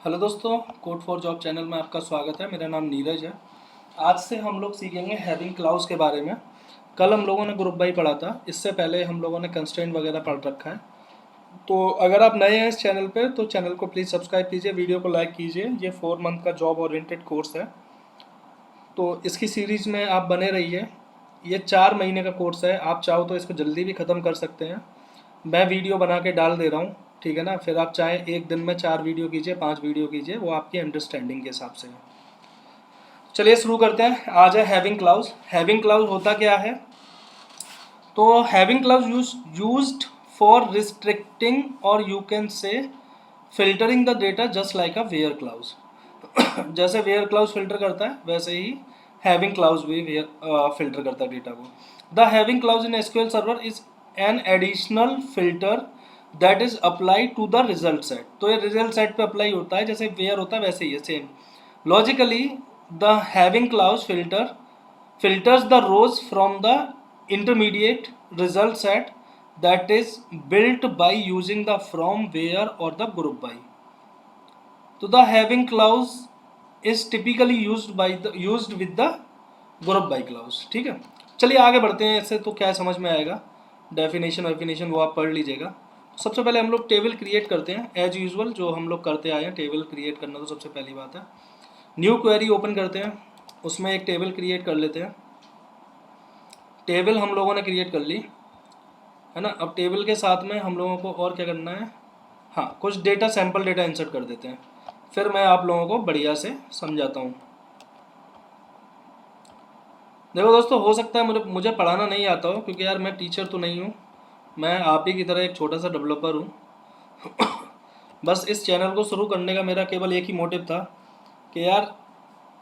Hello दोस्तों, code for job channel में आपका स्वागत है। मेरा नाम नीरज है। आज से हम लोग सीखेंगे हैविंग क्लाउज के बारे में। कल हम लोगों ने ग्रुप बाई पढ़ा था, इससे पहले हम लोगों ने कंस्ट्रेंट वगैरह पढ़ रखा है। तो अगर आप नए हैं इस चैनल पे तो चैनल को प्लीज़ सब्सक्राइब कीजिए, वीडियो को लाइक कीजिए। ये 4 मंथ का जॉब ओरिएंटेड कोर्स है, तो इसकी सीरीज़ में आप बने रहिए। ये 4 महीने का कोर्स है, आप चाहो तो इसको जल्दी भी ख़त्म कर सकते हैं। मैं वीडियो बना के डाल दे रहा हूँ, ठीक है ना। फिर आप चाहें एक दिन में 4 वीडियो कीजिए, 5 वीडियो कीजिए, वो आपकी अंडरस्टैंडिंग के हिसाब से है। चलिए शुरू करते हैं। आज है हैविंग क्लाउज। हैविंग क्लाउज होता क्या है? तो having clause used for restricting और you can say filtering the data just like a where clause. जैसे वेयर क्लाउज फिल्टर करता है वैसे ही हैविंग क्लाउज भी फिल्टर करता है डेटा को। The having clause in SQL server is an additional filter that is apply to the result set. तो ये रिजल्ट सेट पे अप्लाई होता है, जैसे वेयर होता है वैसे ही है, same. Logically the having clause filters the rows from the intermediate result set that is built by using the from, where or the group by. तो the having clause is typically used with the group by clause। ठीक है, चलिए आगे बढ़ते हैं। इससे तो क्या समझ में आएगा, डेफिनेशन वो आप पढ़ लीजिएगा। सबसे पहले हम लोग टेबल क्रिएट करते हैं एज यूजुअल, जो हम लोग करते आए हैं। टेबल क्रिएट करना तो सबसे पहली बात है। न्यू क्वेरी ओपन करते हैं, उसमें एक टेबल क्रिएट कर लेते हैं। टेबल हम लोगों ने क्रिएट कर ली है ना। अब टेबल के साथ में हम लोगों को और क्या करना है, हाँ, कुछ डेटा, सैम्पल डेटा इंसर्ट कर देते हैं। फिर मैं आप लोगों को बढ़िया से समझाता हूँ। देखो दोस्तों, हो सकता है मुझे पढ़ाना नहीं आता हो, क्योंकि यार मैं टीचर तो नहीं हूँ, मैं आप ही की तरह एक छोटा सा डेवलपर हूँ। बस इस चैनल को शुरू करने का मेरा केवल एक ही मोटिव था कि यार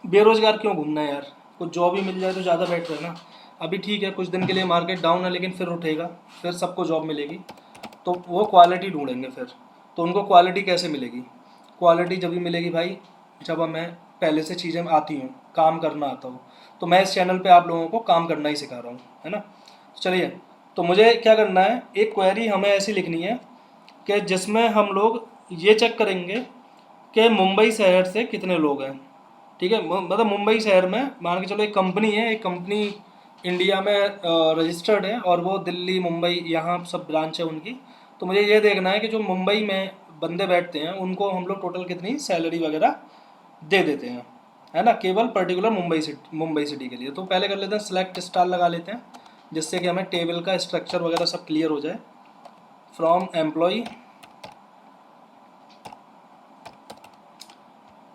बेरोजगार क्यों घूमना है यार, कुछ जॉब ही मिल जाए तो ज़्यादा बेटर है ना। अभी ठीक है, कुछ दिन के लिए मार्केट डाउन है, लेकिन फिर उठेगा, फिर सबको जॉब मिलेगी। तो वो क्वालिटी ढूंढेंगे फिर। तो उनको क्वालिटी कैसे मिलेगी? क्वालिटी जब भी मिलेगी भाई, जब हमें पहले से चीज़ें आती हूँ, काम करना आता हो। तो मैं इस चैनल पे आप लोगों को काम करना ही सिखा रहा हूँ, है ना। चलिए, तो मुझे क्या करना है, एक क्वेरी हमें ऐसी लिखनी है कि जिसमें हम लोग ये चेक करेंगे कि मुंबई शहर से कितने लोग हैं। ठीक है, मतलब मुंबई शहर में मान के चलो एक कंपनी है, एक कंपनी इंडिया में रजिस्टर्ड है, और वो दिल्ली, मुंबई, यहाँ सब ब्रांच है उनकी। तो मुझे ये देखना है कि जो मुंबई में बंदे बैठते हैं उनको हम लोग टोटल कितनी सैलरी वगैरह दे देते हैं, है ना, केवल पर्टिकुलर मुंबई सिटी के लिए। तो पहले कर लेते हैं सेलेक्ट स्टार लगा लेते हैं, जिससे कि हमें टेबल का स्ट्रक्चर वगैरह सब क्लियर हो जाए। फ्रॉम एम्प्लॉय,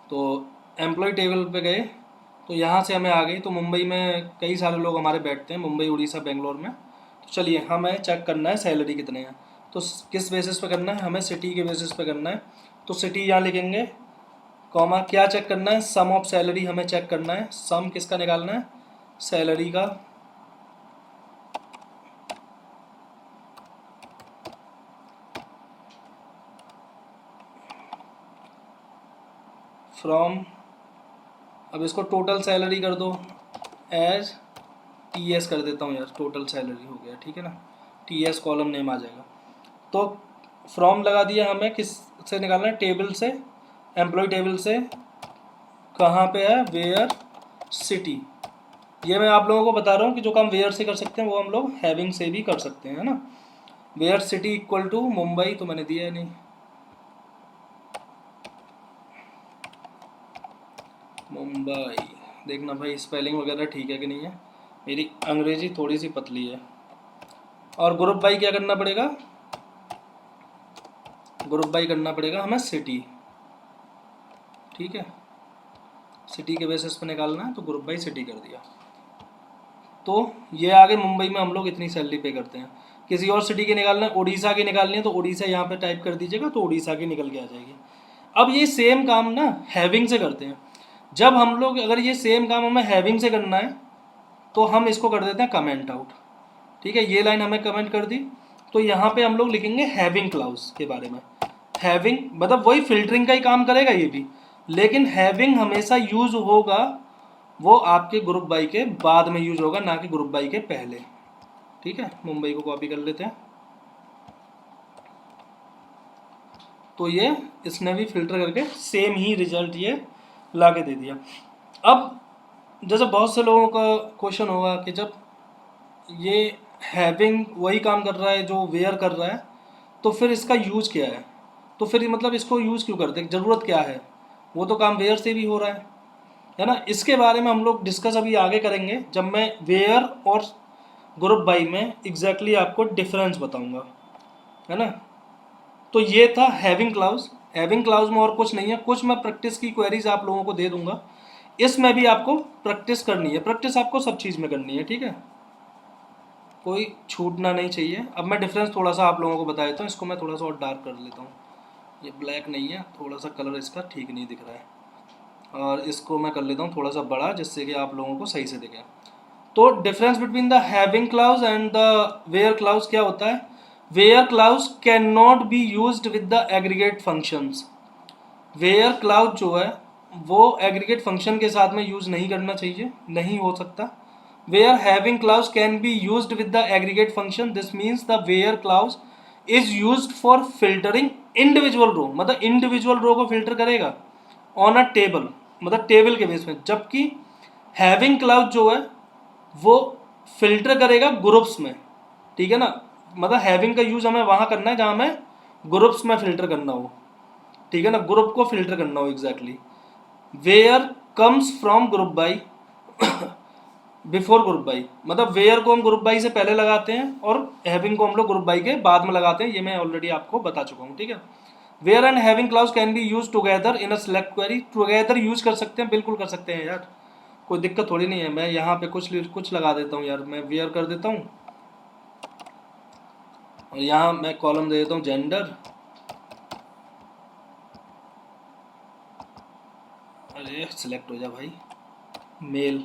तो एम्प्लॉय टेबल पे गए, तो यहाँ से हमें आ गई। तो मुंबई में कई सारे लोग हमारे बैठते हैं, मुंबई, उड़ीसा, बेंगलोर में। तो चलिए, हमें चेक करना है सैलरी कितने हैं। तो किस बेसिस पे करना है, हमें सिटी के बेसिस पे करना है। तो सिटी यहाँ लिखेंगे, कॉमा, क्या चेक करना है, सम ऑफ सैलरी हमें चेक करना है। सम किसका निकालना है, सैलरी का। फ्रॉम, अब इसको टोटल सैलरी कर दो, एज टी एस कर देता हूँ यार, टोटल सैलरी हो गया, ठीक है ना। टी एस कॉलम नेम आ जाएगा। तो फ्रॉम लगा दिया, हमें किस से निकालना है, टेबल से, एम्प्लॉय टेबल से। कहाँ पे है, वेयर सिटी। ये मैं आप लोगों को बता रहा हूँ कि जो काम वेयर से कर सकते हैं वो हम लोग हैविंग से भी कर सकते हैं, है ना। Where city equal to Mumbai, तो मैंने दिया है नहीं, मुंबई। देखना भाई स्पेलिंग वगैरह ठीक है कि नहीं है, मेरी अंग्रेजी थोड़ी सी पतली है। और ग्रुप बाई क्या करना पड़ेगा, ग्रुप बाई करना पड़ेगा हमें सिटी, ठीक है। सिटी के बेसिस पे निकालना है, तो ग्रुप बाई सिटी कर दिया। तो ये आगे मुंबई में हम लोग इतनी सैलरी पे करते हैं। किसी और सिटी की निकालना है, उड़ीसा की निकालनी है, तो उड़ीसा यहाँ पे टाइप कर दीजिएगा, तो उड़ीसा की निकल के आ जाएगी। अब ये सेम काम ना हैविंग से करते हैं। जब हम लोग, अगर ये सेम काम हमें हैविंग से करना है, तो हम इसको कर देते हैं कमेंट आउट, ठीक है। ये लाइन हमें कमेंट कर दी, तो यहाँ पे हम लोग लिखेंगे हैविंग क्लाउज के बारे में। हैविंग मतलब वही फिल्टरिंग का ही काम करेगा ये भी, लेकिन हैविंग हमेशा यूज होगा वो आपके ग्रुप बाई के बाद में यूज होगा, ना कि ग्रुप बाई के पहले, ठीक है। मुंबई को कॉपी कर लेते हैं। तो ये इसने भी फिल्टर करके सेम ही रिजल्ट ये ला के दे दिया। अब जैसे बहुत से लोगों का क्वेश्चन होगा कि जब ये हैविंग वही काम कर रहा है जो वेयर कर रहा है, तो फिर इसका यूज क्या है, तो फिर मतलब इसको यूज क्यों करते हैं, ज़रूरत क्या है, वो तो काम वेयर से भी हो रहा है ना। इसके बारे में हम लोग डिस्कस अभी आगे करेंगे जब मैं वेयर और ग्रुप बाई में एग्जैक्टली आपको डिफरेंस बताऊंगा, है ना। तो ये था हैविंग क्लाउज। हैविंग क्लाउज में और कुछ नहीं है, कुछ मैं प्रैक्टिस की क्वेरीज आप लोगों को दे दूंगा, इसमें भी आपको प्रैक्टिस करनी है। प्रैक्टिस आपको सब चीज़ में करनी है, ठीक है, कोई छूटना नहीं चाहिए। अब मैं डिफरेंस थोड़ा सा आप लोगों को बता देता हूँ। इसको मैं थोड़ा सा और डार्क कर लेता हूँ, ये ब्लैक नहीं है, थोड़ा सा कलर इसका ठीक नहीं दिख रहा है, और इसको मैं कर लेता हूँ थोड़ा सा बड़ा जिससे कि आप लोगों को सही से दिखे। तो difference between the having clause and the where clause क्या होता है, where clause can not be used with the aggregate functions. Where clause जो है वो एग्रीगेट फंक्शन के साथ में यूज नहीं करना चाहिए, नहीं हो सकता। Where having clause can be used with the aggregate function, this means the where clause is used for filtering individual row, मतलब इंडिविजुअल रो को फिल्टर करेगा ऑन अ टेबल, मतलब टेबल के बेस में। जबकि हैविंग क्लाउज जो है वो फिल्टर करेगा ग्रुप्स में, ठीक है ना। मतलब हैविंग का यूज हमें वहां करना है जहां हमें ग्रुप्स में फिल्टर करना हो, ठीक है ना, ग्रुप को फिल्टर करना हो exactly. Where comes from group by before group by, मतलब वेयर को हम ग्रुप बाई से पहले लगाते हैं और हैविंग को हम लोग ग्रुप बाई के बाद में लगाते हैं, ये मैं ऑलरेडी आपको बता चुका हूँ, ठीक है। Where and having clause can be use together in a select query, together use कर सकते हैं, बिल्कुल कर सकते हैं यार, कोई दिक्कत थोड़ी नहीं है। मैं यहाँ पे कुछ लगा देता हूँ यार, मैं वेयर कर देता हूँ और यहाँ मैं कॉलम दे देता हूँ जेंडर, अरे सिलेक्ट हो जा भाई, मेल।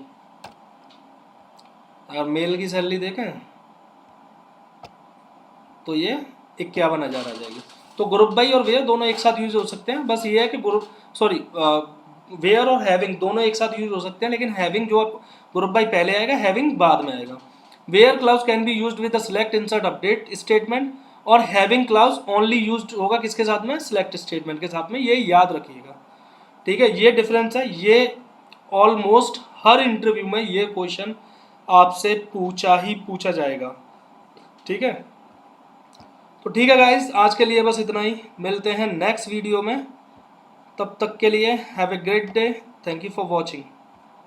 अगर मेल की सैलरी देखें तो ये 51,000 आ जाएगी। तो ग्रुप बाई और वेयर दोनों एक साथ यूज हो सकते हैं, बस ये है कि ग्रुप सॉरी वेयर और हैविंग दोनों एक साथ यूज हो सकते हैं, लेकिन हैविंग जो ग्रुप बाई पहले आएगा, हैविंग बाद में आएगा। Where clause can be used with the select insert update statement, और हैविंग क्लाउज ओनली यूज्ड होगा किसके साथ में, सिलेक्ट स्टेटमेंट के साथ में, ये याद रखिएगा, ठीक है। ये डिफरेंस है, ये ऑलमोस्ट हर इंटरव्यू में ये क्वेश्चन आपसे पूछा ही पूछा जाएगा, ठीक है। तो ठीक है गाइस, आज के लिए बस इतना ही, मिलते हैं नेक्स्ट वीडियो में, तब तक के लिए have a great day, thank you for watching.